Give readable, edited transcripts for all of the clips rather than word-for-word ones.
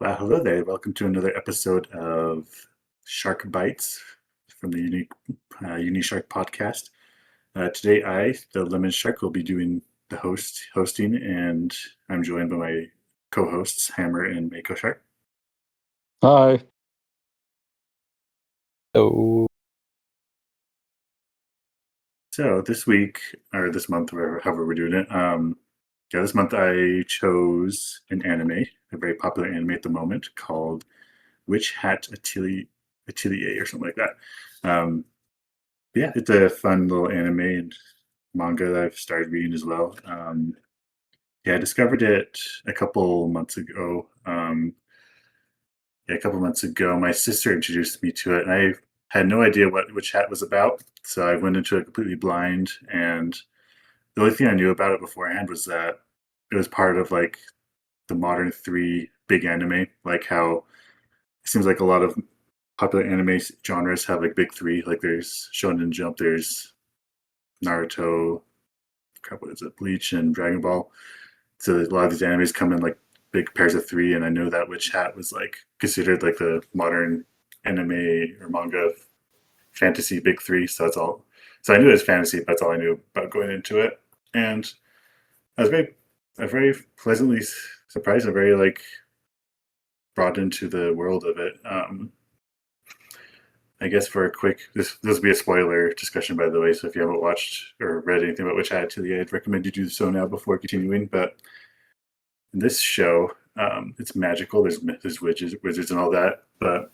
Hello there. Welcome to another episode of Sharkbites from the Unique Shark podcast. Today, the Lemon Shark, will be doing the hosting, and I'm joined by my co-hosts Hammer and Mako Shark. Hi. Oh. So this week or this month, however we're doing it, this month I chose an anime, a very popular anime at the moment called Witch Hat Atelier or something like that. Yeah, it's a fun little anime and manga that I've started reading as well. I discovered it a couple months ago. My sister introduced me to it, and I had no idea what Witch Hat was about. So I went into it completely blind, and the only thing I knew about it beforehand was that it was part of like the modern three big anime, like how it seems like a lot of popular anime genres have like big three. Like there's Shonen Jump, there's Naruto, what is it, Bleach, and Dragon Ball. So a lot of these animes come in like big pairs of three, and I know that Witch Hat was like considered like the modern anime or manga fantasy big three. So that's all. So I knew it was fantasy, but that's all I knew about going into it. And I was very pleasantly surprised and very like brought into the world of it. I guess for a quick, this will be a spoiler discussion, by the way. So if you haven't watched or read anything about Witch Hat Atelier, I'd recommend you do so now before continuing. But in this show, it's magical. There's wizards, and all that. But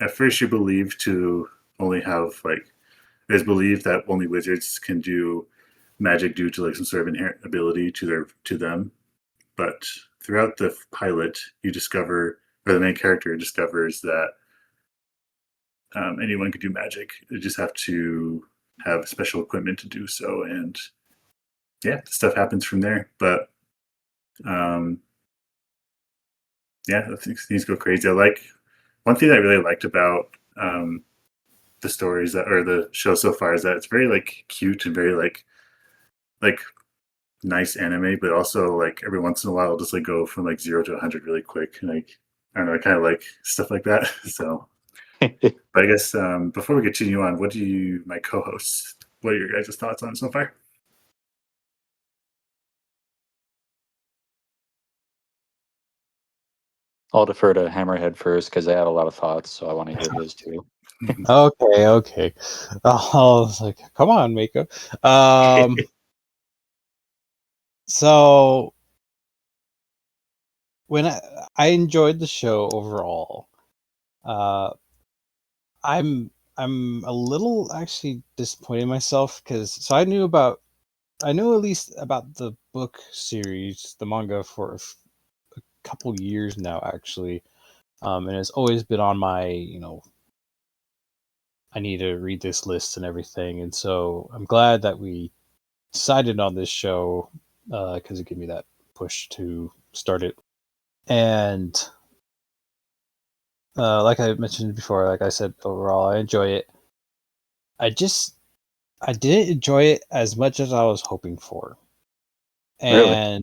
at first, you believe to only have like it's believed that only wizards can do magic due to like some sort of inherent ability to them. But throughout the pilot, you discover, or the main character discovers that anyone could do magic. You just have to have special equipment to do so, and yeah, stuff happens from there. But things go crazy. I like one thing I really liked about the stories that or the show so far is that it's very like cute and very like nice anime, but also like every once in a while it'll just like go from like 0 to 100 really quick. And like I don't know, I kind of like stuff like that. So, but I guess before we continue on, my co-hosts, what are your guys' thoughts on it so far? I'll defer to Hammerhead first because I have a lot of thoughts, so I want to hear his too. Okay. I was like, come on, Mako. So when I enjoyed the show overall, I'm a little actually disappointed in myself because I knew at least about the book series, the manga for a couple years now actually, and it's always been on my I need to read this list and everything, and so I'm glad that we decided on this show because it gave me that push to start it. And like I mentioned before, like I said, overall I enjoy it. I didn't enjoy it as much as I was hoping for, and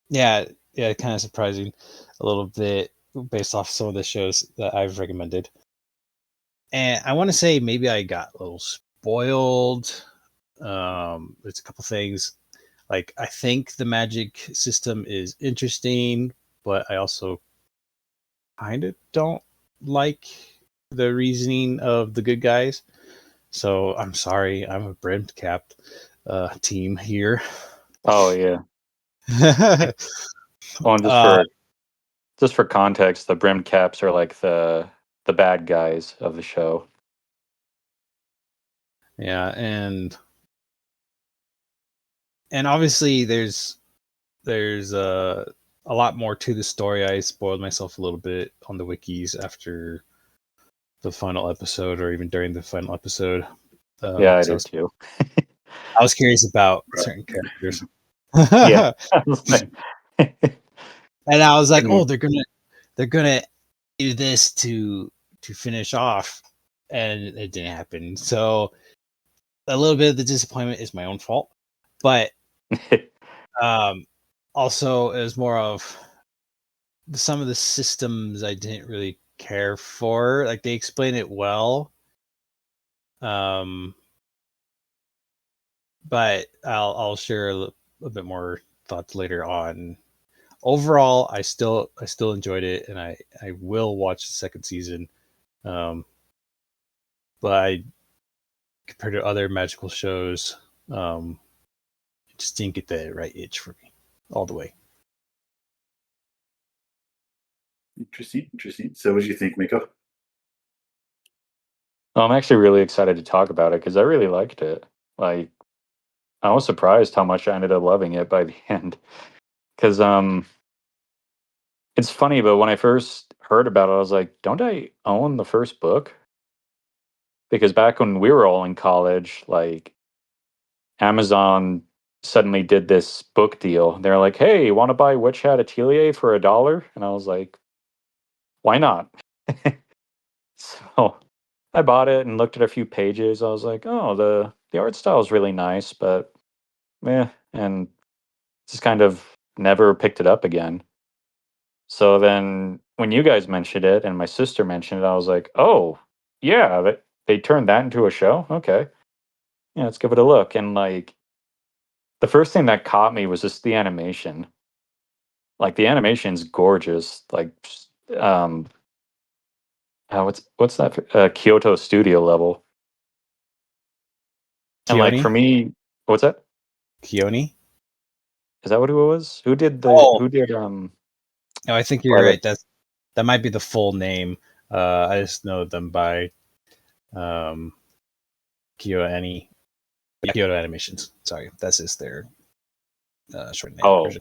yeah, kind of surprising a little bit based off some of the shows that I've recommended. And I want to say maybe I got a little spoiled. There's a couple things. Like, I think the magic system is interesting, but I also kind of don't like the reasoning of the good guys. So I'm sorry, I'm a brimmed cap team here. Oh yeah. Well, just for context, the brim caps are like the bad guys of the show. Yeah, and obviously there's a lot more to the story. I spoiled myself a little bit on the wikis after the final episode, or even during the final episode. Yeah, I did too. I was curious about certain characters. Yeah. And I was like, oh, they're gonna do this to finish off, and it didn't happen. So a little bit of the disappointment is my own fault, but also it was more of some of the systems I didn't really care for. Like they explain it well, but I'll share a bit more thoughts later on. Overall, I still enjoyed it, and I will watch the second season. But compared to other magical shows, it just didn't get the right itch for me all the way. Interesting. So, what do you think, Miko? I'm actually really excited to talk about it because I really liked it. Like, I was surprised how much I ended up loving it by the end. Because it's funny, but when I first heard about it, I was like, "Don't I own the first book?" Because back when we were all in college, like Amazon suddenly did this book deal. They're like, "Hey, you want to buy Witch Hat Atelier for $1?" And I was like, "Why not?" So I bought it and looked at a few pages. I was like, "Oh, the art style is really nice, but meh." And just kind of never picked it up again. So then when you guys mentioned it and my sister mentioned it, I was like, "Oh, yeah, they turned that into a show? Okay. Yeah, let's give it a look." And like the first thing that caught me was just the animation. Like the animation's gorgeous. Like um what's that Kyoto studio level. And like for Keone? me, what's that? Keone? Is that what it was? Oh, Who did no, I think you're Twilight? right. That might be the full name. I just know them by um, Kyoto Animations. Sorry, that's just their short name Oh, version.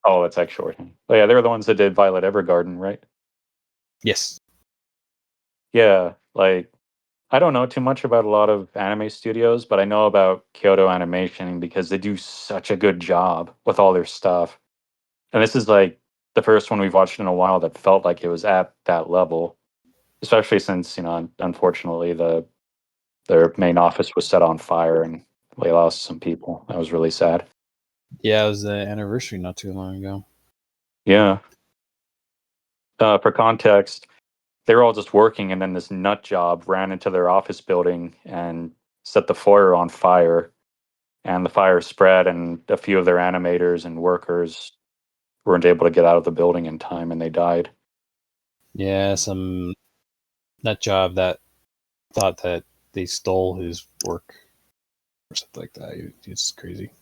oh, it's like short. Oh yeah, they were the ones that did Violet Evergarden, right? Yes. Yeah, like I don't know too much about a lot of anime studios, but I know about Kyoto Animation because they do such a good job with all their stuff. And this is like the first one we've watched in a while that felt like it was at that level, especially since, unfortunately their main office was set on fire and they lost some people. That was really sad. Yeah, it was the anniversary not too long ago. Yeah. For context, they were all just working, and then this nut job ran into their office building and set the foyer on fire. And the fire spread, and a few of their animators and workers weren't able to get out of the building in time, and they died. Yeah, some nut job that thought that they stole his work or something like that. It's crazy.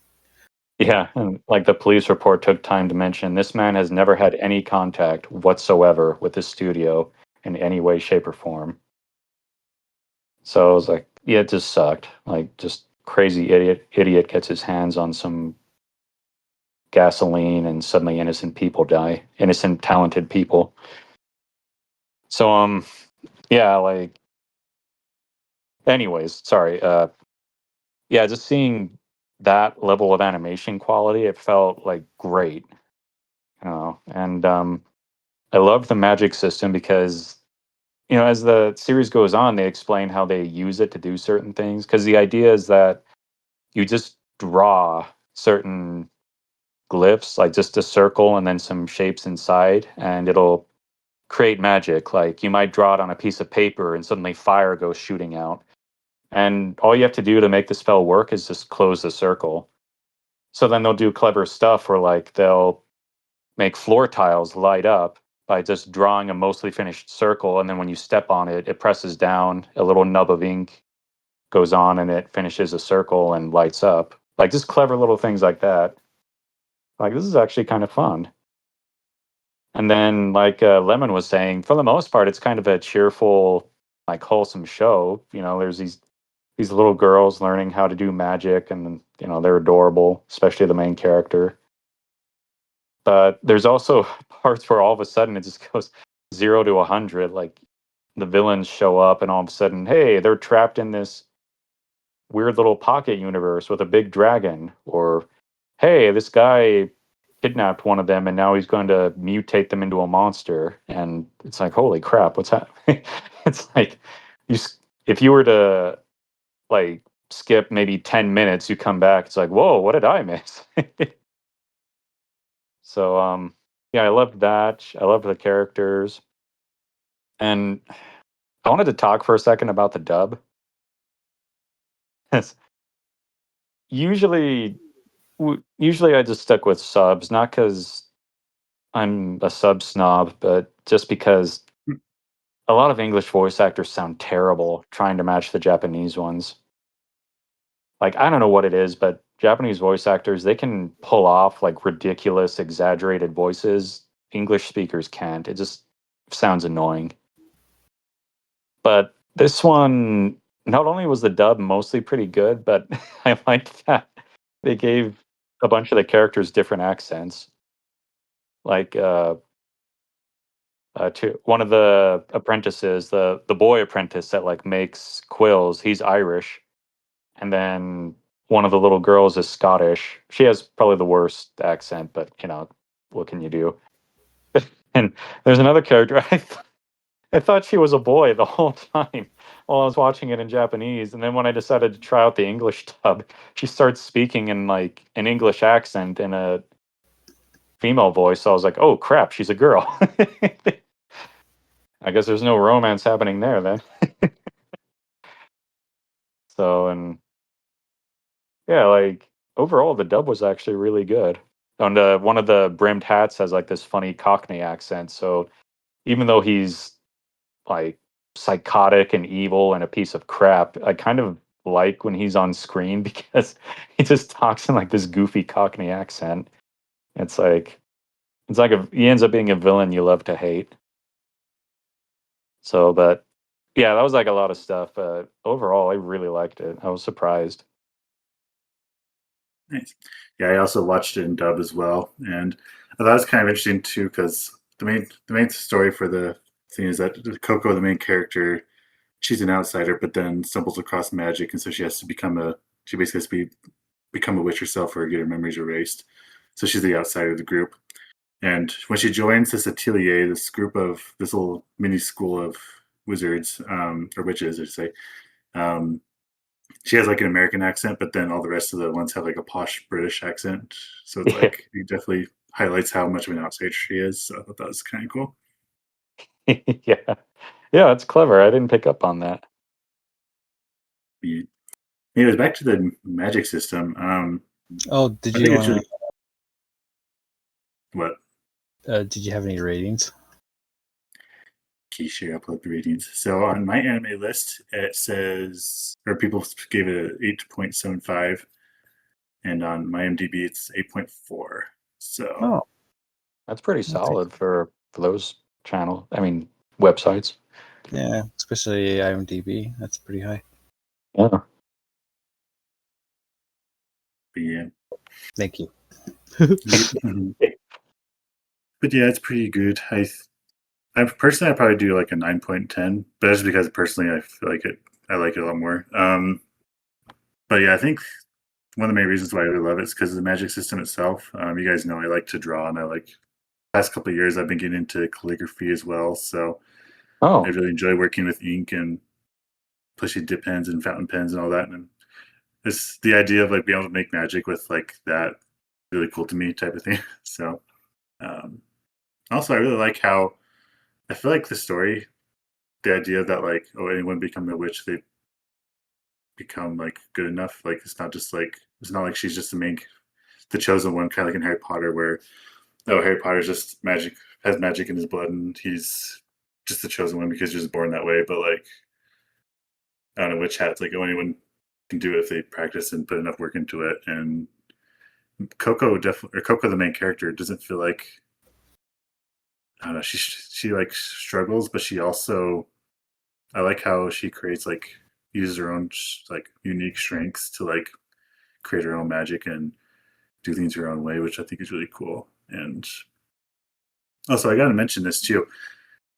Yeah, and like the police report took time to mention, this man has never had any contact whatsoever with the studio in any way, shape, or form. So I was like, yeah, it just sucked. Like, just crazy idiot gets his hands on some gasoline, and suddenly innocent people die. Innocent, talented people. So yeah, like anyways, sorry. Yeah, just seeing that level of animation quality, it felt like great. And I love the magic system because as the series goes on, they explain how they use it to do certain things. Because the idea is that you just draw certain glyphs, like just a circle and then some shapes inside, and it'll create magic. Like you might draw it on a piece of paper and suddenly fire goes shooting out. And all you have to do to make the spell work is just close the circle. So then they'll do clever stuff where like they'll make floor tiles light up by just drawing a mostly finished circle, and then when you step on it, it presses down, a little nub of ink goes on and it finishes a circle and lights up. Like just clever little things like that. Like this is actually kind of fun. And then, like Lemon was saying, for the most part, it's kind of a cheerful, like wholesome show. There's these little girls learning how to do magic, and they're adorable, especially the main character. But there's also parts where all of a sudden it just goes 0 to 100. Like the villains show up, and all of a sudden, hey, they're trapped in this weird little pocket universe with a big dragon, or hey, this guy kidnapped one of them and now he's going to mutate them into a monster. And it's like, holy crap, what's happening? It's like if you were to like skip maybe 10 minutes, you come back, it's like, whoa, what did I miss? So Yeah, I loved that. I loved the characters. And I wanted to talk for a second about the dub. 'Cause usually, usually I just stuck with subs, not because I'm a sub snob, but just because a lot of English voice actors sound terrible trying to match the Japanese ones. Like, I don't know what it is, but Japanese voice actors, they can pull off like ridiculous, exaggerated voices. English speakers can't. It just sounds annoying. But this one, not only was the dub mostly pretty good, but I liked that they gave a bunch of the characters different accents. Like to one of the apprentices, the boy apprentice that like makes quills, he's Irish, and then one of the little girls is Scottish. She has probably the worst accent, but what can you do? And there's another character. I thought she was a boy the whole time while I was watching it in Japanese, and then when I decided to try out the English dub, she starts speaking in like an English accent in a female voice. So I was like, "Oh crap, she's a girl." I guess there's no romance happening there then. So, and yeah, like overall, the dub was actually really good. And one of the brimmed hats has like this funny Cockney accent. So even though he's like psychotic and evil and a piece of crap, I kind of like when he's on screen because he just talks in like this goofy Cockney accent. It's like he ends up being a villain you love to hate. So, but yeah, that was like a lot of stuff. But overall, I really liked it. I was surprised. Nice. Yeah, I also watched it in dub as well, and I thought it was kind of interesting too because the main story for the thing is that Coco, the main character, she's an outsider, but then stumbles across magic, and so she basically has to become a witch herself or get her memories erased. So she's the outsider of the group. And when she joins this Atelier, this little mini school of wizards, or witches, I should say, um, she has like an American accent, but then all the rest of the ones have like a posh British accent. So it's Yeah, like it definitely highlights how much of an outsider she is. So I thought that was kind of cool. yeah, yeah. It's clever. I didn't pick up on that. Yeah. Anyways, back to the magic system. Oh, did I think you it's want really what Did you have any ratings? key share upload the ratings. So on my anime list, it says, or people gave it an 8.75, and on my MDB, it's 8.4. So Oh, That's pretty that's it. solid for those websites. Yeah, especially IMDb. That's pretty high. Yeah. yeah. Thank you. Mhm. But yeah, it's pretty good. I personally, I probably do like a 9.10, but that's because personally, I feel like it. I like it a lot more. But yeah, I think one of the main reasons why I really love it is because of the magic system itself. You guys know I like to draw, and I like past couple of years I've been getting into calligraphy as well. So I Oh, really enjoy working with ink and pushy dip pens and fountain pens and all that. And it's the idea of like being able to make magic with like that really cool to me type of thing. So um, also I really like how I feel like the story, the idea that like anyone becoming a witch, they become like good enough. Like it's not like she's just the chosen one, kind of like in Harry Potter, where Harry Potter's just has magic in his blood, and he's just the chosen one because he's just born that way. But like I don't know, witch hats, like anyone can do it if they practice and put enough work into it. And Coco, the main character, doesn't feel like I don't know. She like struggles, but she also I like how she creates like uses her own like unique strengths to like create her own magic and do things her own way, which I think is really cool. And also, I got to mention this too.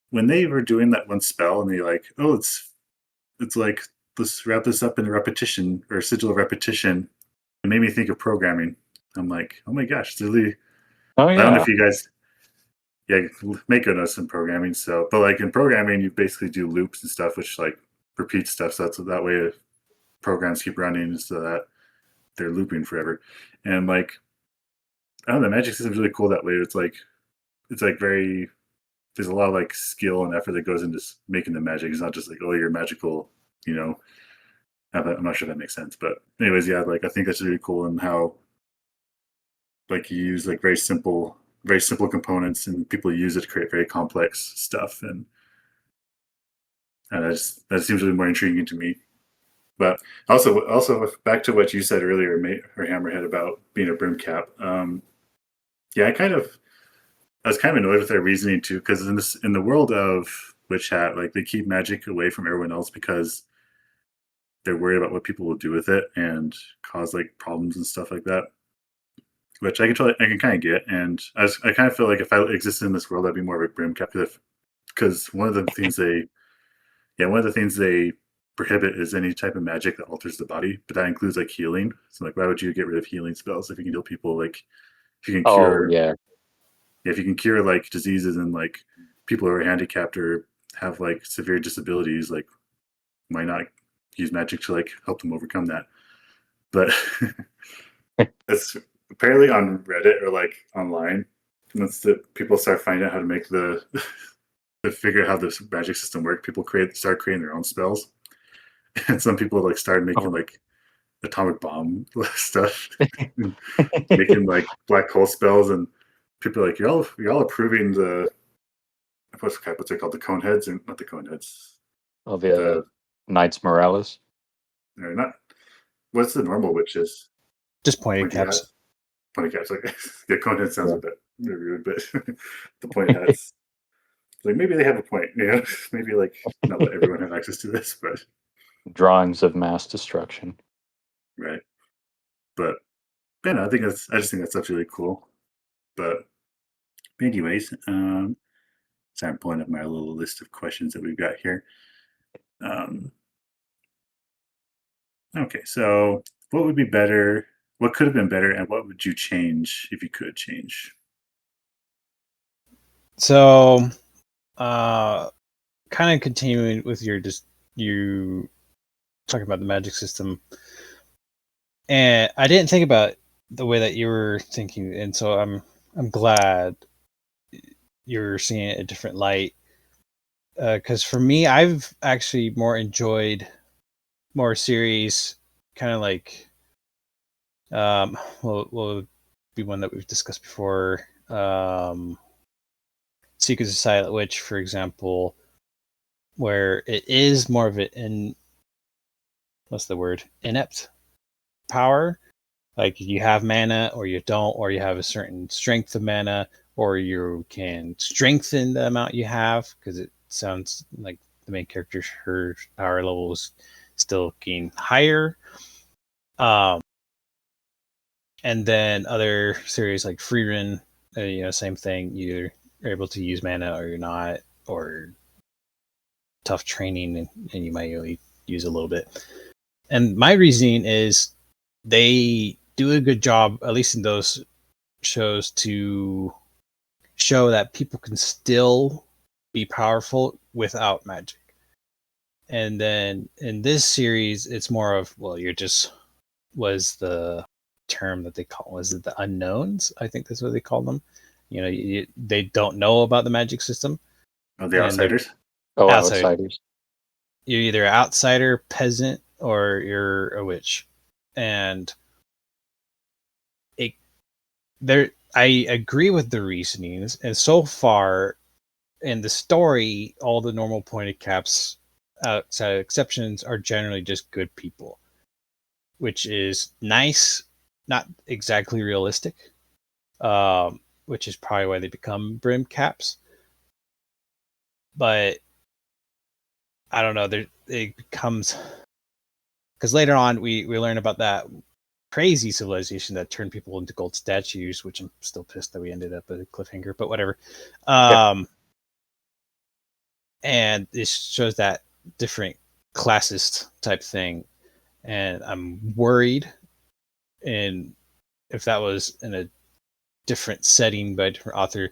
When they were doing that one spell, and they like, oh, it's like let's wrap this up in a repetition or a sigil of repetition. It made me think of programming. I'm like, oh my gosh, it's really. oh I don't know yeah. if you guys, yeah, make a note in programming. So, but like in programming, you basically do loops and stuff, which like repeat stuff. So that's that way programs keep running so that they're looping forever. And like, I don't know, the magic system is really cool that way. it's like very there's a lot of like skill and effort that goes into making the magic. It's not just like, oh, you're magical, you know. I'm not sure that makes sense, but anyways, yeah, like I think that's really cool and how like you use like very simple components and people use it to create very complex stuff, and that seems really more intriguing to me. But also back to what you said earlier, or Hammerhead, about being a brim cap. Yeah, I was kind of annoyed with their reasoning too, because in the world of Witch Hat, like they keep magic away from everyone else because they're worried about what people will do with it and cause like problems and stuff like that. Which I can kind of get, and I kind of feel like if I existed in this world, I'd be more of a brim cap because one of the things they prohibit is any type of magic that alters the body, but that includes like healing. So like, why would you get rid of healing spells if you can heal people? Like, if you can Oh cure, yeah. if you can cure like diseases and like people who are handicapped or have like severe disabilities, like why not use magic to like help them overcome that? But it's apparently on Reddit or like online. Once the people start finding out how to make to figure out how this magic system works, people start creating their own spells, and some people like started making Oh. like atomic bomb stuff, and making like black hole spells, and people are like, you're all approving the what's it called, the cone heads, and not the cone heads, Oh, the the Knights Morales. they're not what's the normal witches, Just pointed pointy caps. hats, pointy caps. Like the cone head sounds Yeah. a bit rude, but the pointy hats. Like maybe they have a point, you know. Maybe like not let everyone have access to this, but Drawings of mass destruction. right. But yeah, no, I just think that's absolutely cool. But anyways, so I'm pulling up my little list of questions that we've got here. Um, okay, so what would be better? What could have been better, and what would you change if you could change? So, kind of continuing with you talking about the magic system, and I didn't think about the way that you were thinking, and so I'm glad you're seeing it a different light. Because for me, I've actually more enjoyed more series, kind of like will be one that we've discussed before. Secrets of Silent Witch, for example, where it is more of an what's the word, inept power. Like you have mana or you don't, or you have a certain strength of mana, or you can strengthen the amount you have, because it sounds like the main character, her power level is still getting higher. And then other series like Freerun, same thing. You're able to use mana or you're not, or tough training, and you might only use a little bit. And my reasoning is they do a good job, at least in those shows, to show that people can still be powerful without magic. And then in this series, it's more of, well, you're just, was the term that they call, was it the unknowns? I think that's what they call them. They don't know about the magic system, Oh, the and they're outsiders. Oh, outside. outsiders. You're either outsider, peasant, or you're a witch. And it there I agree with the reasonings, and so far in the story, all the normal pointed caps, outside of exceptions, are generally just good people, which is nice, not exactly realistic, which is probably why they become brim caps. But I don't know, it becomes, because later on we learn about that crazy civilization that turned people into gold statues, which I'm still pissed that we ended up at a cliffhanger, but whatever. Yeah. And it shows that different classist type thing, and I'm worried, and if that was in a different setting by a different author,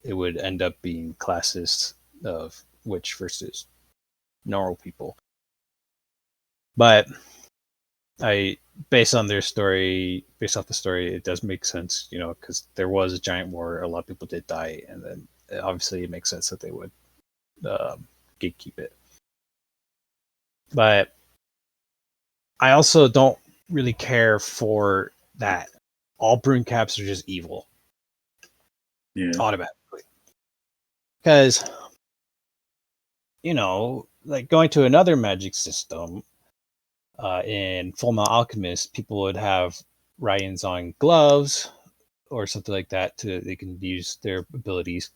it would end up being classist of witch versus normal people. But based on their story, based off the story, it does make sense, because there was a giant war, a lot of people did die, and then obviously it makes sense that they would gatekeep it. But I also don't really care for that. All broom caps are just evil automatically, because like going to another magic system. In Fullmetal Alchemist, people would have write-ins on gloves or something like that they can use their abilities.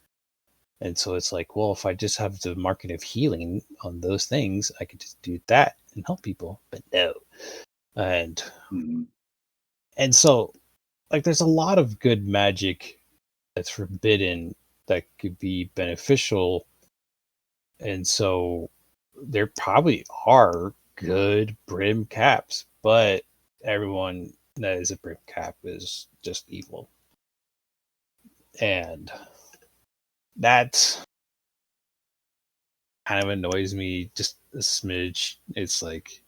And so it's like, well, if I just have the market of healing on those things, I could just do that and help people. But no. And and so like there's a lot of good magic that's forbidden that could be beneficial. And so there probably are good brim caps, but everyone that is a brim cap is just evil. And that kind of annoys me just a smidge. It's like,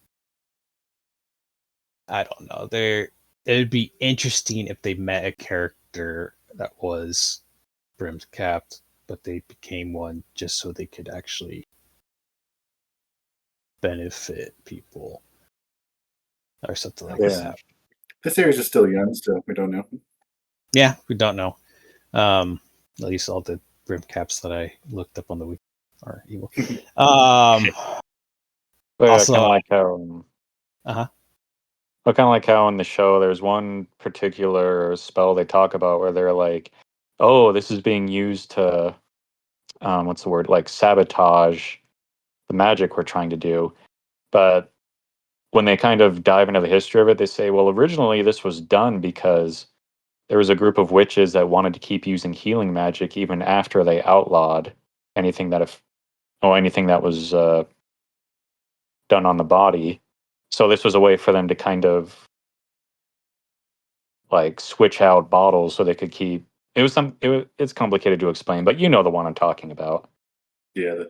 I don't know. It would be interesting if they met a character that was brim capped, but they became one just so they could actually benefit people or something like that. The series is still young, so we don't know. Yeah, we don't know. At least all the brim caps that I looked up on the wiki are evil. Also, kind of like how, But kind of like how in the show, there's one particular spell they talk about where they're like, "Oh, this is being used to, what's the word? Like sabotage the magic we're trying to do." But when they kind of dive into the history of it, they say, "Well, originally this was done because there was a group of witches that wanted to keep using healing magic even after they outlawed anything anything that was done on the body. So this was a way for them to kind of like switch out bottles so they could keep it's complicated to explain, but you know the one I'm talking about. Yeah,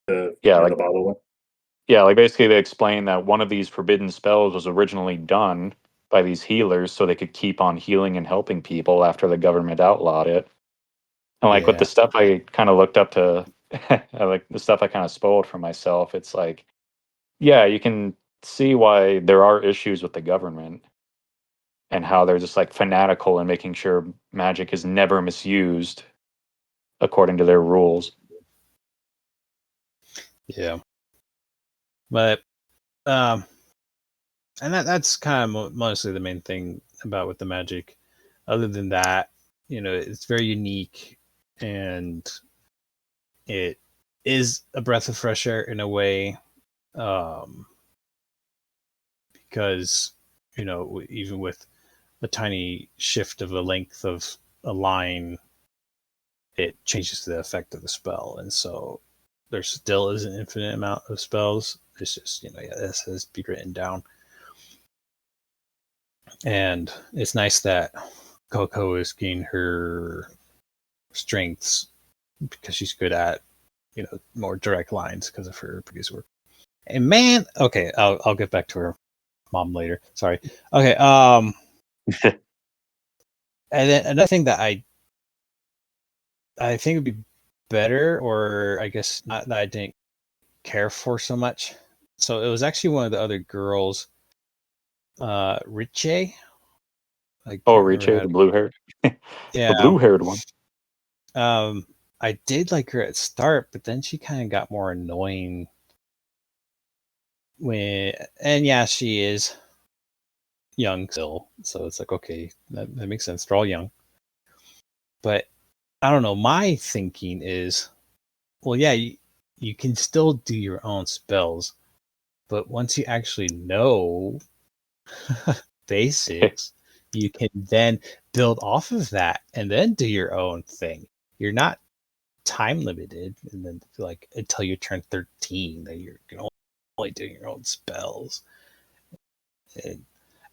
the bottle one. Yeah, like basically they explain that one of these forbidden spells was originally done by these healers so they could keep on healing and helping people after the government outlawed it. And like with the stuff I kind of looked up to like the stuff I kind of spoiled for myself, it's like, yeah, you can see why there are issues with the government and how they're just like fanatical in making sure magic is never misused according to their rules. Yeah. But and that's kind of mostly the main thing about with the magic. Other than that, it's very unique and it is a breath of fresh air in a way, because even with a tiny shift of the length of a line, it changes the effect of the spell. And so there still is an infinite amount of spells. It's just, this has to be written down. And it's nice that Coco is gaining her strengths because she's good at, more direct lines because of her previous work. And man, okay, I'll get back to her mom later. Sorry. Okay. And then another thing that I think would be better, or I guess not that I didn't care for so much. So it was actually one of the other girls, Richie. Richie, the blue haired, yeah, the blue haired one. I did like her at start, but then she kind of got more annoying. And yeah, she is young still, so it's like, okay, that makes sense. They're all young, but I don't know. My thinking is, well, yeah, you can still do your own spells, but once you actually know basics, you can then build off of that and then do your own thing. You're not time limited, and then like until you turn 13 that you're only doing your own spells. And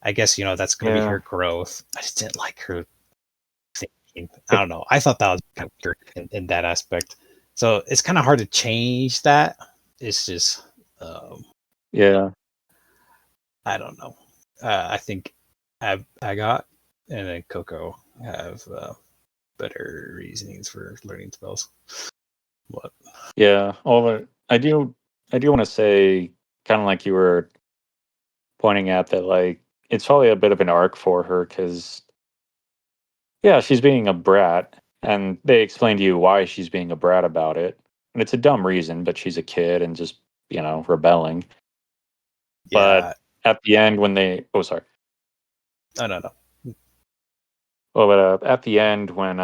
I guess that's going to be her growth. I just didn't like her thinking. I don't know. I thought that was kind of weird in that aspect. So it's kind of hard to change that. It's just, yeah. I don't know. I think Agot and then Coco have better reasonings for learning spells. What? Yeah. Well, I do want to say, kind of like you were pointing out, that like it's probably a bit of an arc for her because yeah, she's being a brat, and they explain to you why she's being a brat about it, and it's a dumb reason, but she's a kid and just rebelling. But Yeah. at the end, when sorry. Oh no. Well, but at the end, when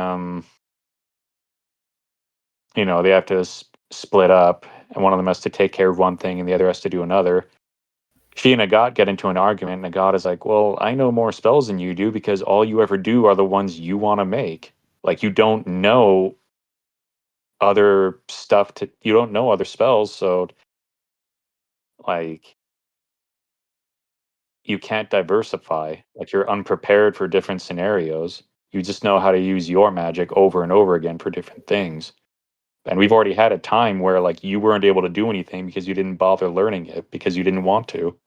they have to split up, and one of them has to take care of one thing, and the other has to do another. She and Agat get into an argument, and Agat is like, "Well, I know more spells than you do because all you ever do are the ones you want to make. Like you don't know other stuff you don't know other spells, so like you can't diversify. Like you're unprepared for different scenarios. You just know how to use your magic over and over again for different things." And we've already had a time where like you weren't able to do anything because you didn't bother learning it because you didn't want to.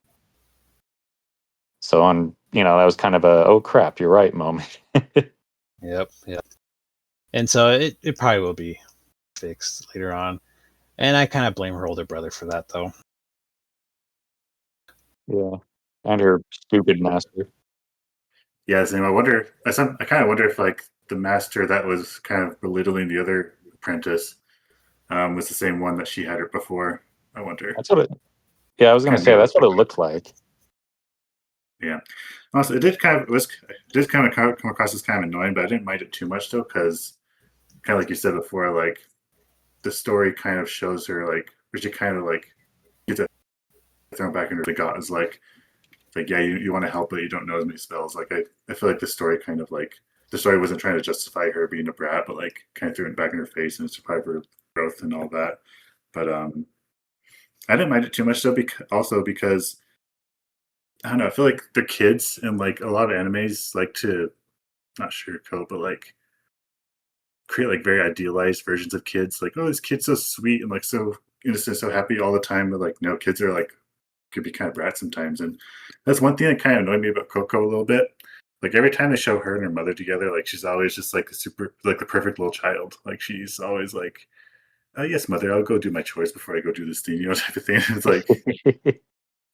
So that was kind of a oh crap, you're right moment. Yep. And so it probably will be fixed later on. And I kind of blame her older brother for that, though. Yeah. And her stupid master. Yeah, same. I kind of wonder if like the master that was kind of belittling the other apprentice was the same one that she had her before. I wonder. That's what it Yeah, I was gonna Kind of say made me that's what it think. looked like. Yeah. Also, it did kind of come across as kind of annoying, but I didn't mind it too much though, because kind of like you said before, like the story kind of shows her like, or she kind of like gets it thrown back into the god is like yeah, you want to help, but you don't know as many spells. Like I feel like the story kind of like the story wasn't trying to justify her being a brat, but like kind of threw it back in her face and survived her growth and all that. But I didn't mind it too much though, because I don't know. I feel like the kids and like a lot of animes like to not sugarcoat, but like create like very idealized versions of kids. Like, oh, this kid's so sweet and like so innocent, so happy all the time. But like, no, kids are like could be kind of brats sometimes, and that's one thing that kind of annoyed me about Coco a little bit. Like every time they show her and her mother together, like she's always just like a super, like the perfect little child. Like she's always like, yes, mother, I'll go do my chores before I go do this thing, type of thing. It's like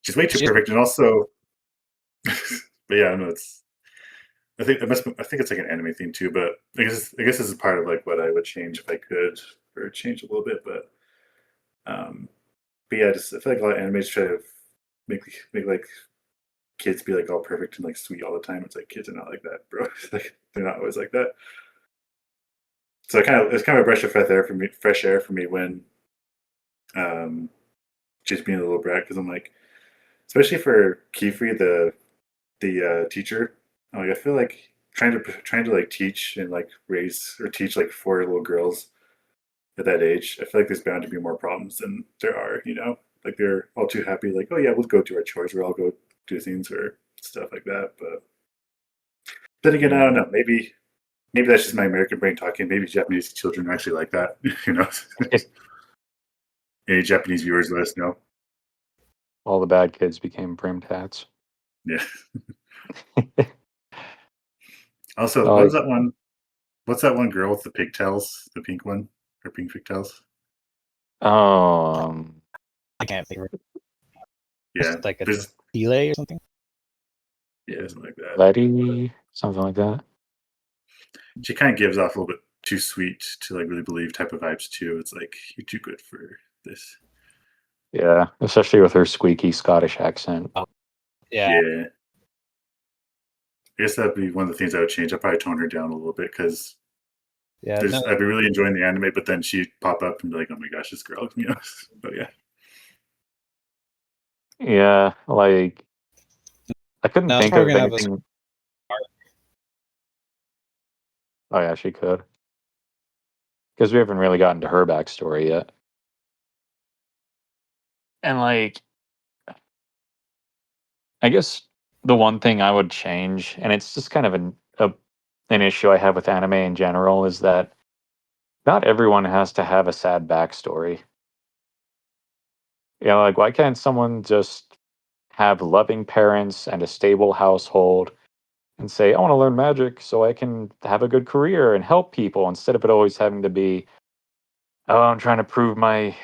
she's way too She, perfect, and also, but yeah, I know it's. I think it's like an anime thing too, but I guess this is part of like what I would change if I could, or change a little bit, um, but yeah, just I feel like a lot of animes try to make like kids be like all perfect and like sweet all the time. It's like kids are not like that, bro. Like they're not always like that. So it's kind of a breath of fresh air for me when um just being a little brat, because I'm like, especially for Kiefer, the teacher. Like I feel like trying to like teach and like raise or teach like four little girls at that age. I feel like there's bound to be more problems than there are. Like they're all too happy. Like, oh yeah, we'll go do our chores. We'll all go do things or stuff like that. But then again, I don't Yeah. know. Maybe that's just my American brain talking. Maybe Japanese children are actually like that. Any Japanese viewers, let us know. All the bad kids became prim tats. Yeah. Also, what was Like, that one? What's that one girl with the pigtails? The pink one, or pink pigtails? um, I can't think of it. Yeah, Like a there's delay or something. yeah, something like that. Letty, something like that. She kind of gives off a little bit too sweet to like really believe type of vibes too. It's like you're too good for this. Yeah, especially with her squeaky Scottish accent. Yeah. Yeah, I guess that'd be one of the things I would change. I'd probably tone her down a little bit because Yeah. No, I'd be really enjoying the anime, but then she'd pop up and be like, "Oh my gosh, this girl." But yeah, Yeah, like I couldn't no, it's think probably of gonna have a anything. Oh yeah, she could, because we haven't really gotten to her backstory yet. And like, I guess the one thing I would change, and it's just kind of an issue I have with anime in general, is that not everyone has to have a sad backstory. Like why can't someone just have loving parents and a stable household and say, I want to learn magic so I can have a good career and help people instead of it always having to be, oh, I'm trying to prove my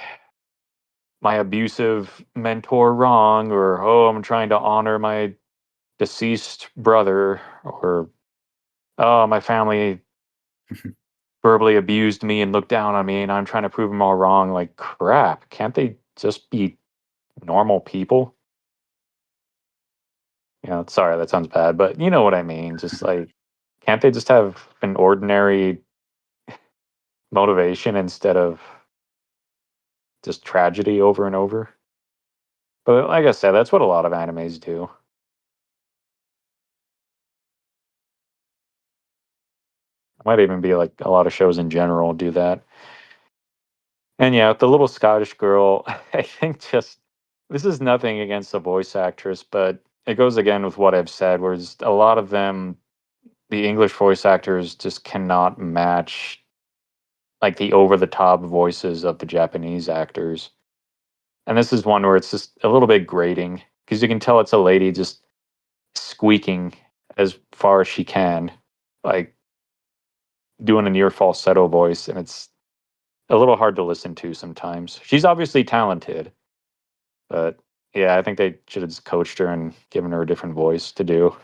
abusive mentor wrong, or oh, I'm trying to honor my deceased brother, or oh, my family verbally abused me and looked down on me and I'm trying to prove them all wrong. Like, crap, can't they just be normal people? Sorry, that sounds bad, but you know what I mean. Just like, can't they just have an ordinary motivation instead of just tragedy over and over? But like I said, that's what a lot of animes do. Might even be like a lot of shows in general do that. And yeah, the little Scottish girl, I think just this is nothing against the voice actress, but it goes again with what I've said, where a lot of them, the English voice actors just cannot match like the over the top voices of the Japanese actors. And this is one where it's just a little bit grating because you can tell it's a lady just squeaking as far as she can, like doing a near falsetto voice, and it's a little hard to listen to sometimes. She's obviously talented, but yeah, I think they should have just coached her and given her a different voice to do,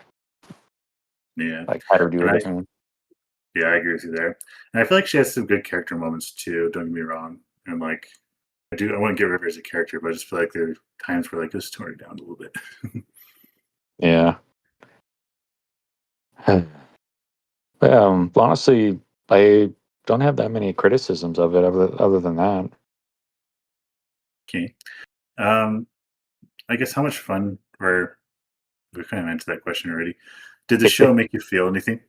Yeah. like had her do a And different one. yeah, I agree with you there. And I feel like she has some good character moments too, don't get me wrong. And like I wouldn't get rid of her as a character, but I just feel like there are times where like just tone her down a little bit. Yeah. But, honestly, I don't have that many criticisms of it other than that. Okay. I guess how much fun or we kind of answered that question already. Did the show make you feel anything?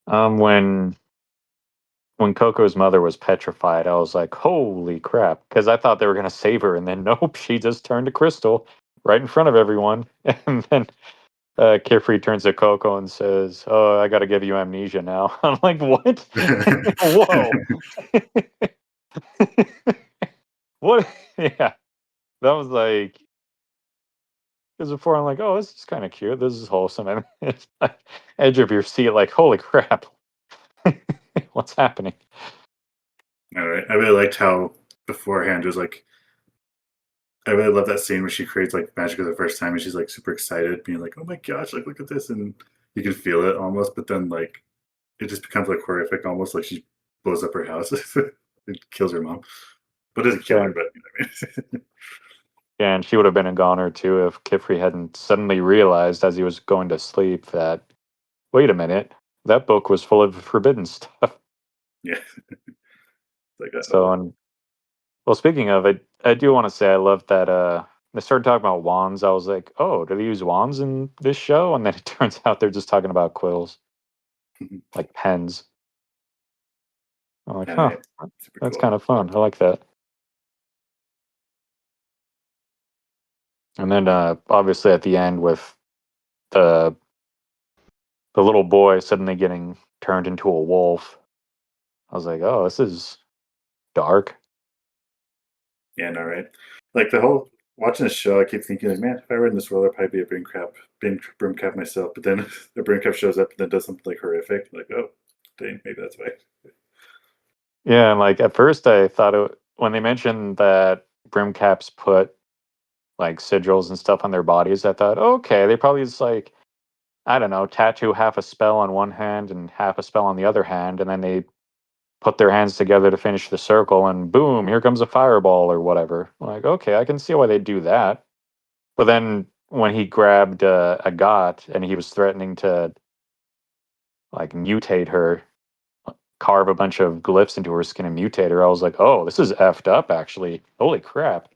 When Coco's mother was petrified, I was like, "Holy crap!" Because I thought they were gonna save her, and then nope, she just turned to crystal right in front of everyone. And then Carefree turns to Coco and says, "Oh, I got to give you amnesia now." I'm like, "What? Whoa! What?" Yeah, that was like because before I'm like, "Oh, this is kind of cute. This is wholesome." And it's like, edge of your seat, like, "Holy crap! What's happening?" All right. I really liked how beforehand it was like I really love that scene where she creates like magic for the first time and she's like super excited, being like, "Oh my gosh, like look at this!" And you can feel it almost, but then like it just becomes like horrific, almost like she blows up her house and kills her mom, but doesn't kill Yeah, her. But you know what I mean? yeah, and she would have been a goner too if Kifri hadn't suddenly realized as he was going to sleep that, wait a minute, that book was full of forbidden stuff. Yeah, like So, and well, speaking of it, I do want to say I love that. They started talking about wands. I was like, oh, do they use wands in this show? And then it turns out they're just talking about quills, like pens. I'm like, all huh, right, super that's cool. kind of fun. I like that. And then obviously at the end with the the little boy suddenly getting turned into a wolf, I was like, oh, this is dark. Yeah, no, right. Like the whole watching the show, I keep thinking like, man, if I were in this world, I'd probably be a broom crab myself. But then the broom crab shows up and then does something like horrific. Like, oh, dang, maybe that's why. Yeah, and like at first I thought when they mentioned that brim caps put like sigils and stuff on their bodies, I thought, okay, they probably just like, I don't know, tattoo half a spell on one hand and half a spell on the other hand, and then they put their hands together to finish the circle, and boom, here comes a fireball or whatever. Like, okay, I can see why they do that. But then when he grabbed a got and he was threatening to like mutate her, carve a bunch of glyphs into her skin and mutate her, I was like, oh, this is effed up, actually. Holy crap.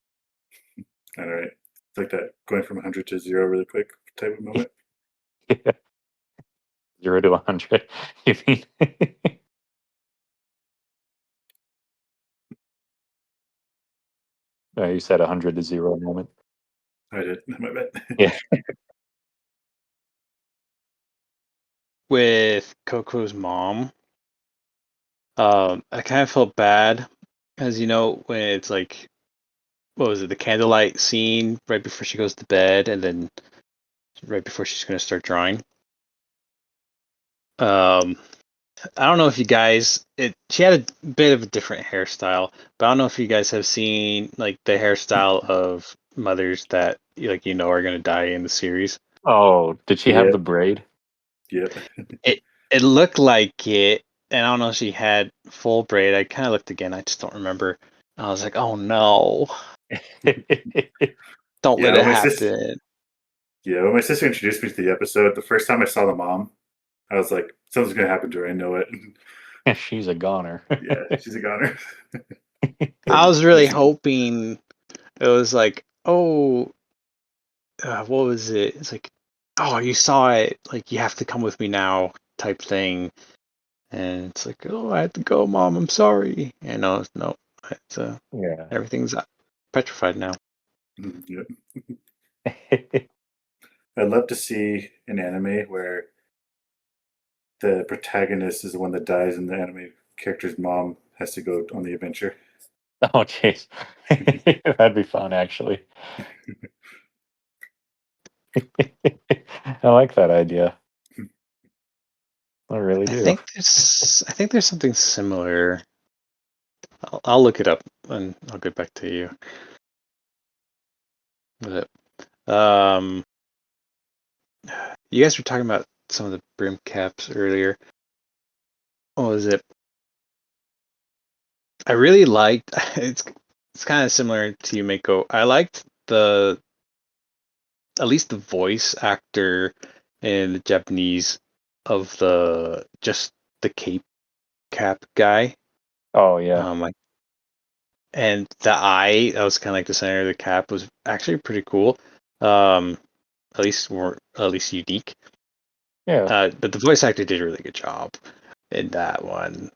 All right, it's like that going from 100 to 0 really quick type of moment. 0 to 100. You mean? You said 100 to 0 moment. I did. My bad. Yeah. With Coco's mom, I kind of felt bad, as you know, when it's like what was it, the candlelight scene right before she goes to bed, and then right before she's going to start drawing. I don't know if you guys, she had a bit of a different hairstyle, but I don't know if you guys have seen like the hairstyle of mothers that are going to die in the series. Oh, did she have Yeah, the braid? yeah. It looked like it, and I don't know if she had full braid. I kind of looked again. I just don't remember. I was like, oh no, don't Yeah, let it when my sister, happen. yeah, when my sister introduced me to the episode, the first time I saw the mom, I was like, something's gonna happen to her. I know it. She's a goner. Yeah, she's a goner. I But was really next thing, hoping it was like, oh, what was it? It's like, oh, you saw it. Like, you have to come with me now, type thing. And it's like, oh, I have to go, mom. I'm sorry. And no, it's Yeah. everything's petrified now. yeah. I'd love to see an anime where the protagonist is the one that dies, and the anime character's mom has to go on the adventure. Oh, jeez. That'd be fun, actually. I like that idea. I really do. I think there's something similar. I'll look it up and I'll get back to you with it. You guys were talking about some of the brim caps earlier. What was it? I really liked. It's kind of similar to you, Mako. I liked at least the voice actor in the Japanese of the cape cap guy. Oh, yeah. Like, and the eye that was kind of like the center of the cap was actually pretty cool. Um, at least unique. Yeah. But the voice actor did a really good job in that one.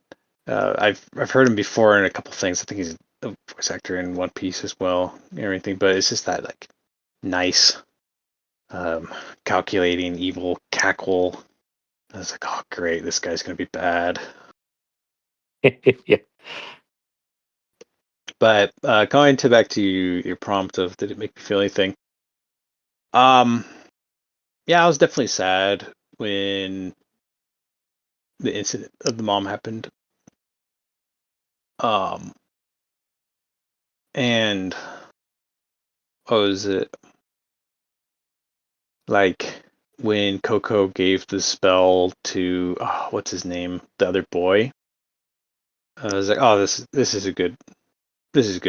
I've heard him before in a couple things. I think he's a voice actor in One Piece as well and everything. But it's just that like nice, um, calculating, evil cackle. I was like, oh great, this guy's gonna be bad. Yeah. But going to back to your prompt of did it make me feel anything? Um, yeah, I was definitely sad when the incident of the mom happened. Um, and what was it like when Coco gave the spell to what's his name, the other boy? I was like, oh, this is a good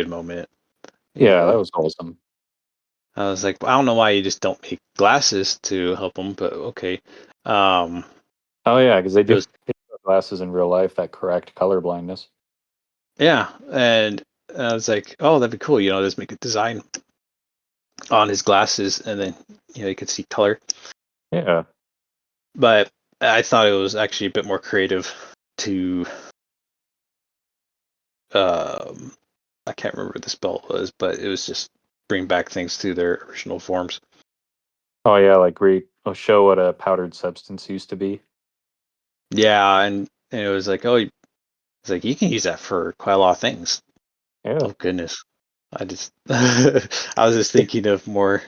moment. You Yeah, that know, was awesome. I was like, I don't know why you just don't make glasses to help him, but okay. Um, Oh, yeah, because they it do was have glasses in real life that correct color blindness. yeah, and I was like, oh, that'd be cool. Just make a design on his glasses, and then you could see color. Yeah. But I thought it was actually a bit more creative to um, I can't remember what the spell was, but it was just bring back things to their original forms. Oh, yeah, like show what a powdered substance used to be. Yeah, and it was like, oh, it's like you can use that for quite a lot of things. Yeah. Oh goodness, I just I was just thinking of more.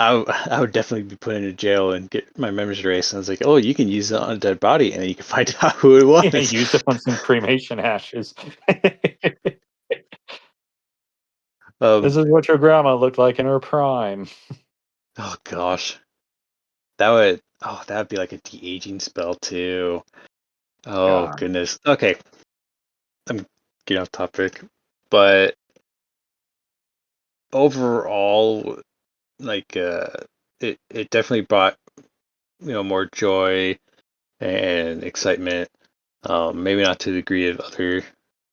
I would definitely be put into jail and get my memories erased. And I was like, oh, you can use it on a dead body, and then you can find out who it was. Use it on some cremation ashes. This um, is what your grandma looked like in her prime. oh gosh, that would be like a de-aging spell too. Oh God. goodness. Okay, I'm getting off topic, but overall, like it definitely brought more joy and excitement. Maybe not to the degree of other,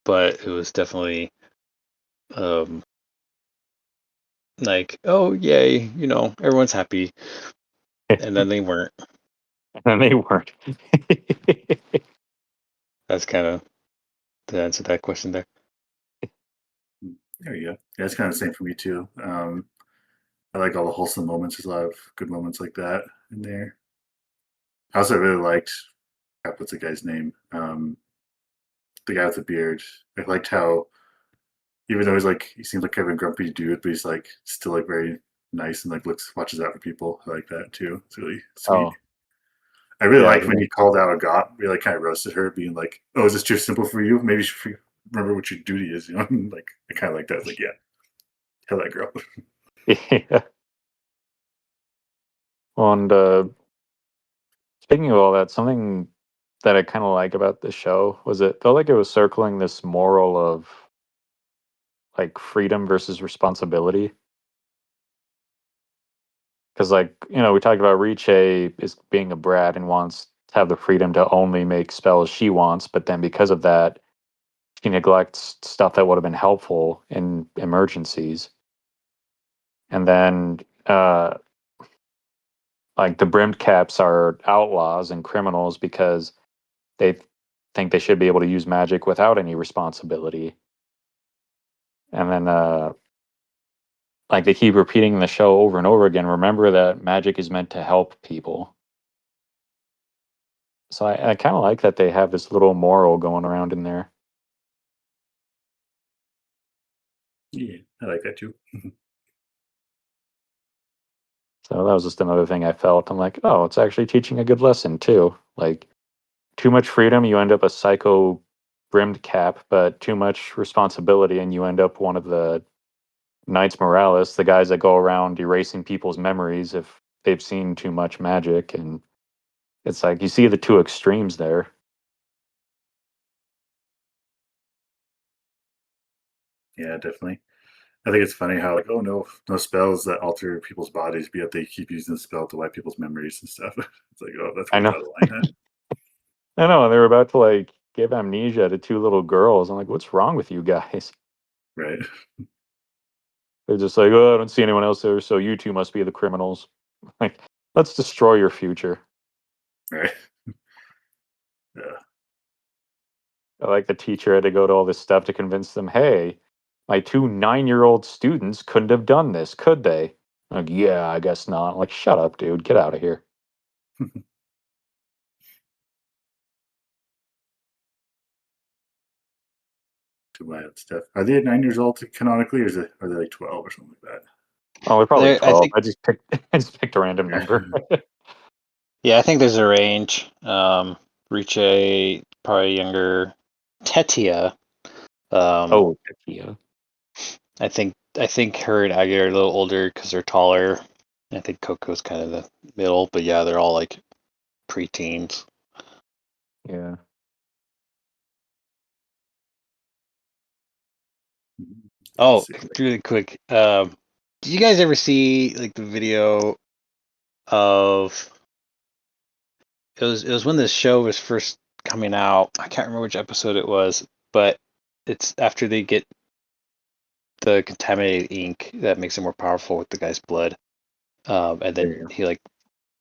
but it was definitely um like, oh yay, everyone's happy, and then they weren't. And they weren't. That's kind of to answer that question there. There you go. Yeah, it's kind of the same for me too. I like all the wholesome moments. There's a lot of good moments like that in there. I also really liked what's the guy's name? The guy with the beard. I liked how even though he seems like kind of a grumpy dude, but he's like still like very nice and like watches out for people. I like that too. It's really sweet. Oh, I really yeah. liked when he called out Agat. We like kind of roasted her, being like, "Oh, is this too simple for you? Maybe you should remember what your duty is." You know, like I kind of like that. It's like, yeah, tell that girl. Yeah. And speaking of all that, something that I kind of like about the show was it felt like it was circling this moral of like freedom versus responsibility. Because, like, we talked about Riche is being a brat and wants to have the freedom to only make spells she wants, but then because of that, she neglects stuff that would have been helpful in emergencies. And then, like, the brimmed caps are outlaws and criminals because they think they should be able to use magic without any responsibility. And then, like, they keep repeating in the show over and over again, remember that magic is meant to help people. So I kind of like that they have this little moral going around in there. Yeah, I like that too. So that was just another thing I felt. I'm like, oh, it's actually teaching a good lesson too. Like, too much freedom, you end up a psycho brimmed cap, but too much responsibility, and you end up one of the Knights Morales, the guys that go around erasing people's memories if they've seen too much magic. And it's like you see the two extremes there. Yeah, definitely. I think it's funny how like, oh no spells that alter people's bodies, but yet they keep using the spell to wipe people's memories and stuff. It's like, oh, that's I where you know. draw the line at. I know. They were about to like give amnesia to two little girls. I'm like, what's wrong with you guys? Right. They're just like, oh, I don't see anyone else there, so you two must be the criminals. Like, let's destroy your future. Right. Yeah. I like the teacher had to go to all this stuff to convince them, hey, my two 9-year-old students couldn't have done this, could they? Like, yeah, I guess not. I'm like, shut up, dude. Get out of here. Too bad stuff. Are they 9 years old canonically, or are they like 12 or something like Oh, we're probably I 12. think, I just picked a random number. that? yeah, I think there's a range. Riche, probably younger. Tetia, Oh, yeah. I think her and Aggie are a little older because they're taller. I think Coco's kind of the middle, but yeah, they're all like preteens. Yeah. Oh, See. really quick. Did you guys ever see like the video of it was when this show was first coming out. I can't remember which episode it was, but it's after they get the contaminated ink that makes it more powerful with the guy's blood. And then Yeah. he like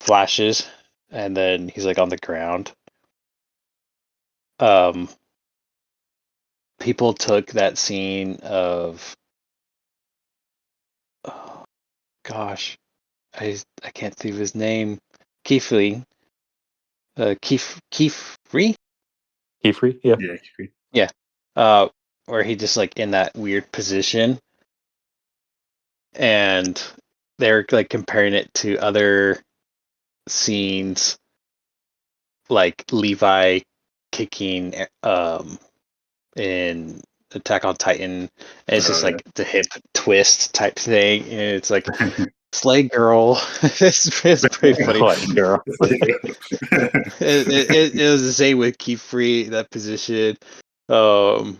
flashes and then he's like on the ground. Um People took that scene of oh gosh, I can't think of his name. Keefly. Keefree? Keyfree? Yeah. Yeah. Yeah. Where he just like in that weird position and they're like comparing it to other scenes like Levi kicking in Attack on Titan. And it's just Oh like the hip twist type thing. And it's like Slay Girl. it's pretty funny. Like, girl. It was the same with Keep Free, that position. Um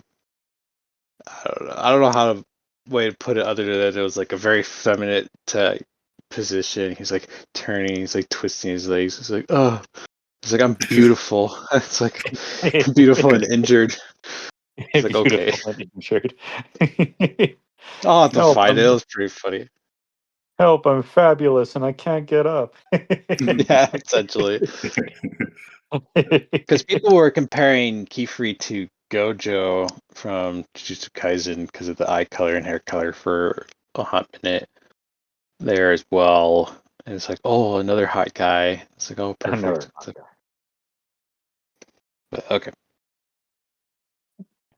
I don't know how to way to put it other than that it was like a very feminine position. He's like turning, he's like twisting his legs. It's like, oh, it's like I'm beautiful. It's like I'm beautiful and injured. It's like okay. Beautiful and injured. I'll have to help, find it. It I'm was pretty funny. help, I'm fabulous and I can't get up. Yeah, essentially. Because people were comparing Keyfree to Gojo from Jujutsu Kaisen because of the eye color and hair color for a hot minute there as well. And it's like, oh, another hot guy. It's like, oh, perfect. Another It's like, but okay.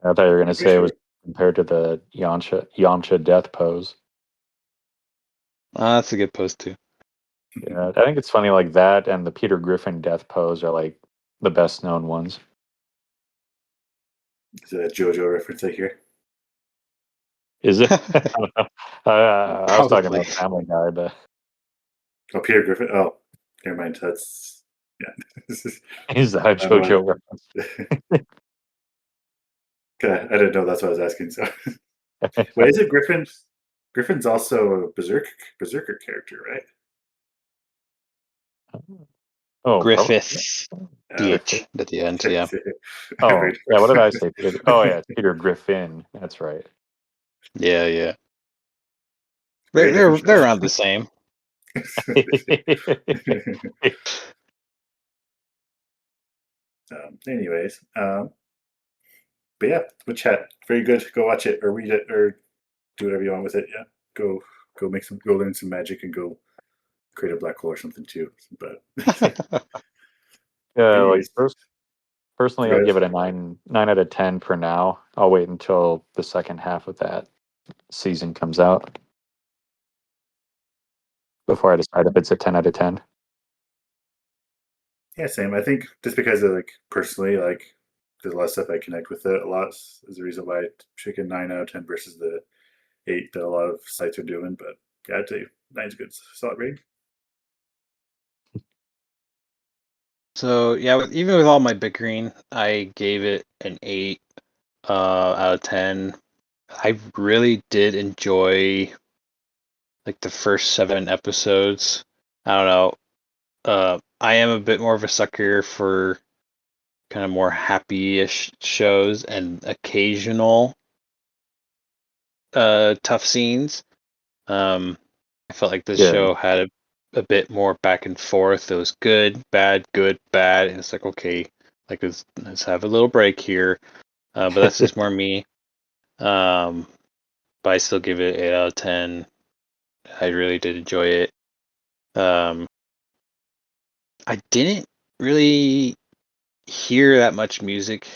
I thought you were gonna Pretty say it was sure. compared to the Yamcha death pose. That's a good post too. Yeah, I think it's funny like that and the Peter Griffin death pose are like the best known ones. Is it a JoJo reference I hear? Is it? I don't know. I was talking Probably. about Family Guy, but Oh, Peter Griffin. Oh, never mind. That's yeah. This is is that a JoJo reference? okay. I didn't know that's what I was asking. So, wait, is it Griffin? Griffin's also a berserker character, right? Oh, probably. Griffith. Uh, PH at the end, yeah. Oh, yeah. What did I say? Peter? Oh, yeah. It's Peter Griffin. That's right. Yeah. Very different They're show. around the same. Anyways, but yeah, Witch Hat, very good. Go watch it or read it or do whatever you want with it. Yeah, go go learn some magic and go create a black hole or something too. But Like anyways, personally, I'd guys, give it a 9 out of 10 for now. I'll wait until the second half of that season comes out before I decide if it's a 10 out of 10. yeah, same. I think just because of like personally, like there's a lot of stuff I connect with it a lot is the reason why I pick a 9 out of 10 versus the 8 that a lot of sites are doing. But yeah, I'd say 9's a good solid rating. So yeah, even with all my bickering, I gave it an 8 out of 10. I really did enjoy like the first 7 episodes. I don't know. I am a bit more of a sucker for kind of more happy-ish shows and occasional tough scenes. I felt like this Yeah. show had a bit more back and forth. It was good, bad, and it's like okay, like let's have a little break here. But that's just more me. But I still give it 8 out of 10. I really did enjoy it. I didn't really hear that much music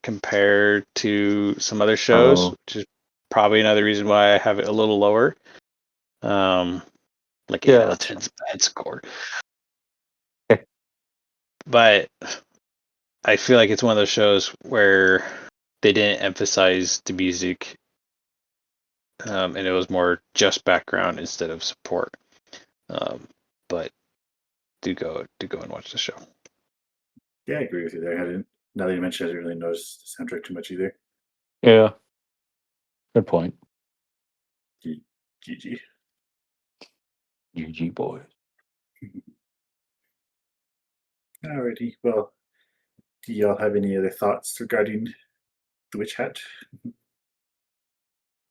compared to some other shows, Oh, which is probably another reason why I have it a little lower. Like 8 yeah, out of that's 10 fine. is a bad score. But I feel like it's one of those shows where they didn't emphasize the music, and it was more just background instead of support. But do go and watch the show. Yeah, I agree with you there. I didn't. Now that you mention it, I didn't really notice the soundtrack too much either. Yeah, good point. GG. GG boys. Alrighty. Well, do y'all have any other thoughts regarding the Witch Hat?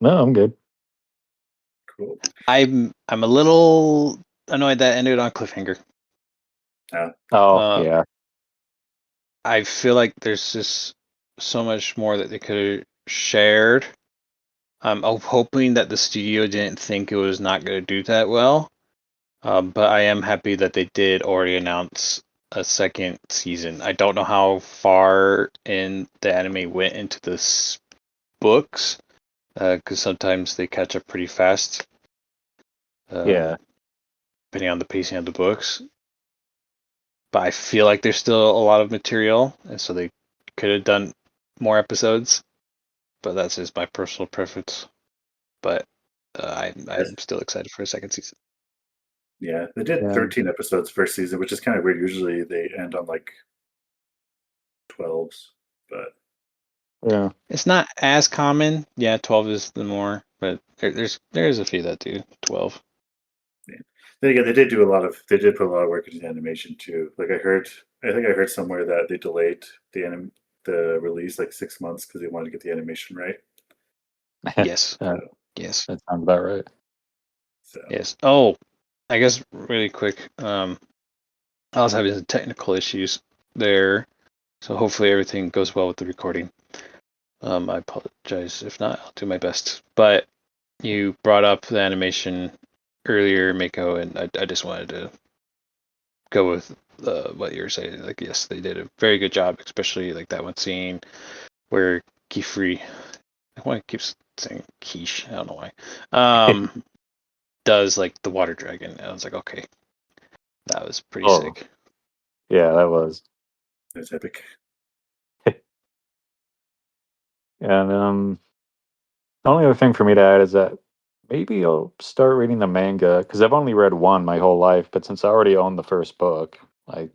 No, I'm good. Cool. I'm a little annoyed that ended on cliffhanger. Oh, yeah. I feel like there's just so much more that they could have shared. I'm hoping that the studio didn't think it was not going to do that well. But I am happy that they did already announce a second season. I don't know how far in the anime went into the books, because sometimes they catch up pretty fast. Yeah. Depending on the pacing of the books. But I feel like there's still a lot of material, and so they could have done more episodes. But that's just my personal preference. But I'm still excited for a second season. Yeah, they did Yeah. 13 episodes first season, which is kind of weird. Usually they end on like 12s, but Yeah. It's not as common. Yeah, 12 is the more, but there's a few that do 12. yeah. Then again, they did put a lot of work into the animation too. Like I think I heard somewhere that they delayed the release like 6 months because they wanted to get the animation right. Yes. Uh, Yes. that sounds about right. So Yes. Oh, I guess really quick. I was having some technical issues there, so hopefully everything goes well with the recording. I apologize if not. I'll do my best. But you brought up the animation earlier, Mako, and I just wanted to go with what you were saying. Like, yes, they did a very good job, especially like that one scene where Kifri want to keep saying quiche. I don't know why. Does like the water dragon, and I was like, okay, that was pretty Oh. sick. Yeah, that was. That's epic. And the only other thing for me to add is that maybe I'll start reading the manga because I've only read one my whole life, but since I already own the first book, like,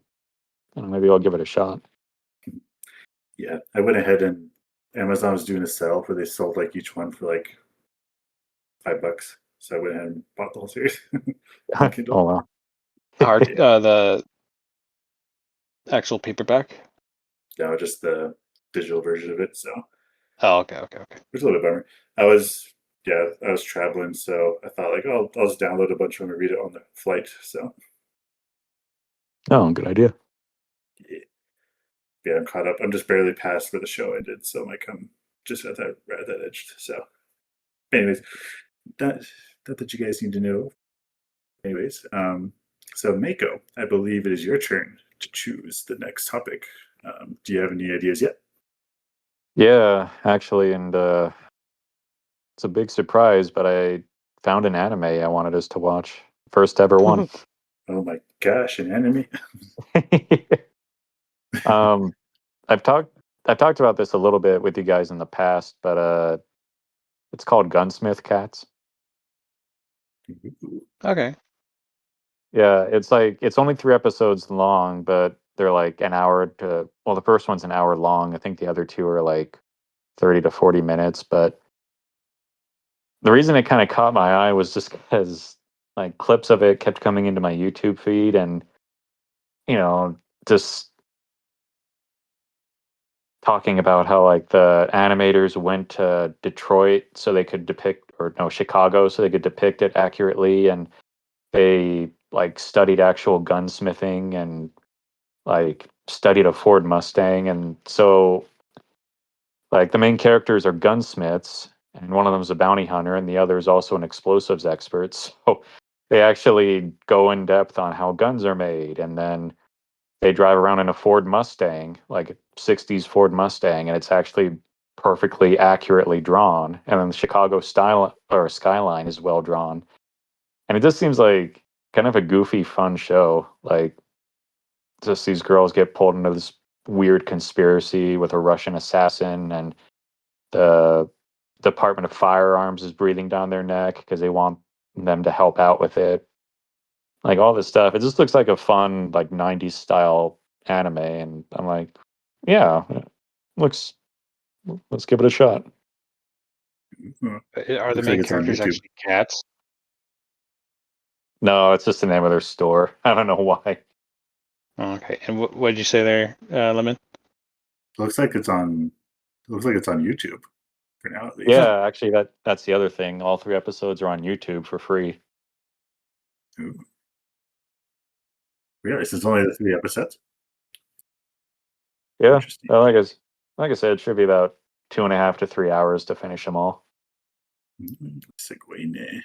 maybe I'll give it a shot. Yeah, I went ahead and Amazon was doing a sale where they sold like each one for like $5. So I went ahead and bought the whole series on Kindle. Oh wow. Hard, Yeah. the actual paperback. No, just the digital version of it. So Oh, okay. which is a little bit bummer. I was traveling, so I thought like, oh, I'll just download a bunch of them and read it on the flight. So Oh, good idea. yeah, I'm caught up. I'm just barely past where the show ended, so I'm like I'm just at that edge. So, anyways, that you guys need to know. Anyways, so Mako, I believe it is your turn to choose the next topic. Do you have any ideas yet? Yeah, actually, and it's a big surprise, but I found an anime I wanted us to watch. First ever one. Oh my gosh, an anime! um, I've talked about this a little bit with you guys in the past, but it's called Gunsmith Cats. Okay. Yeah, it's only 3 episodes long, but they're like an hour to. Well, the first one's an hour long. I think the other two are like 30 to 40 minutes. But the reason it kind of caught my eye was just because like clips of it kept coming into my YouTube feed, and just talking about how like the animators went to Detroit so they could depict, or no, Chicago so they could depict it accurately, and they like studied actual gunsmithing and like studied a Ford Mustang, and so like the main characters are gunsmiths, and one of them is a bounty hunter, and the other is also an explosives expert. So they actually go in depth on how guns are made, and then they drive around in a Ford Mustang, like a '60s Ford Mustang, and it's actually perfectly accurately drawn. And then the Chicago style or skyline is well drawn, and it just seems like kind of a goofy, fun show. Like just these girls get pulled into this weird conspiracy with a Russian assassin, and the Department of Firearms is breathing down their neck because they want them to help out with it. Like all this stuff. It just looks like a fun, like 90s style anime. And I'm like, yeah, looks, let's give it a shot. Are the Looks like main it's on characters YouTube. actually cats? No, it's just the name of their store. I don't know why. Oh, okay. And what did you say there, Lemon? Looks like it's on. Looks like it's on YouTube for now, at least. Yeah, actually, that's the other thing. All 3 episodes are on YouTube for free. Ooh. Really? So it's only the 3 episodes. Yeah, Interesting. well, like I said, it should be about 2.5 to 3 hours to finish them all. Segue ne.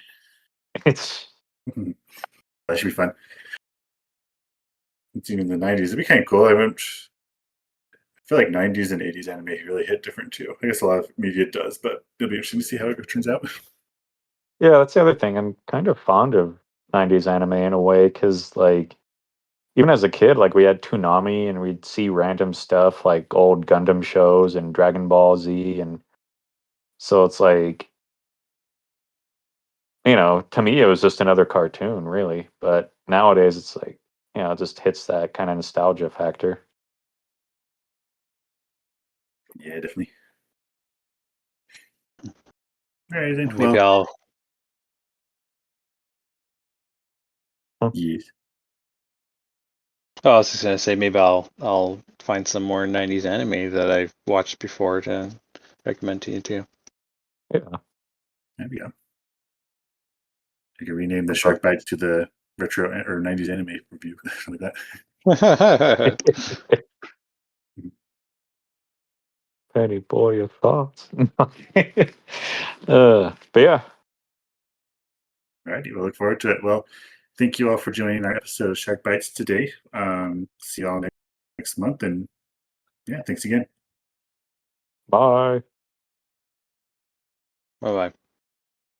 It's That should be fun. It's even the 90s. It'd be kind of cool. I feel like 90s and 80s anime really hit different too. I guess a lot of media does, but it'll be interesting to see how it turns out. Yeah, that's the other thing. I'm kind of fond of 90s anime in a way because, like, even as a kid, like, we had Toonami and we'd see random stuff like old Gundam shows and Dragon Ball Z. And so it's like, to me, it was just another cartoon, really. But nowadays, it's like, it just hits that kind of nostalgia factor. Yeah, definitely. All right, then. Maybe Well, I'll. yes. Oh, I was just gonna say maybe I'll find some more '90s anime that I've watched before to recommend to you too. Yeah. There we go. I could rename the Okay. Sharkbites to the retro or 90s anime review, something like that. Penny boy, your thoughts. But yeah, All righty, we'll look forward to it. Well, thank you all for joining our episode of Shark Bites today. See y'all next month, and yeah, thanks again. bye. Bye bye.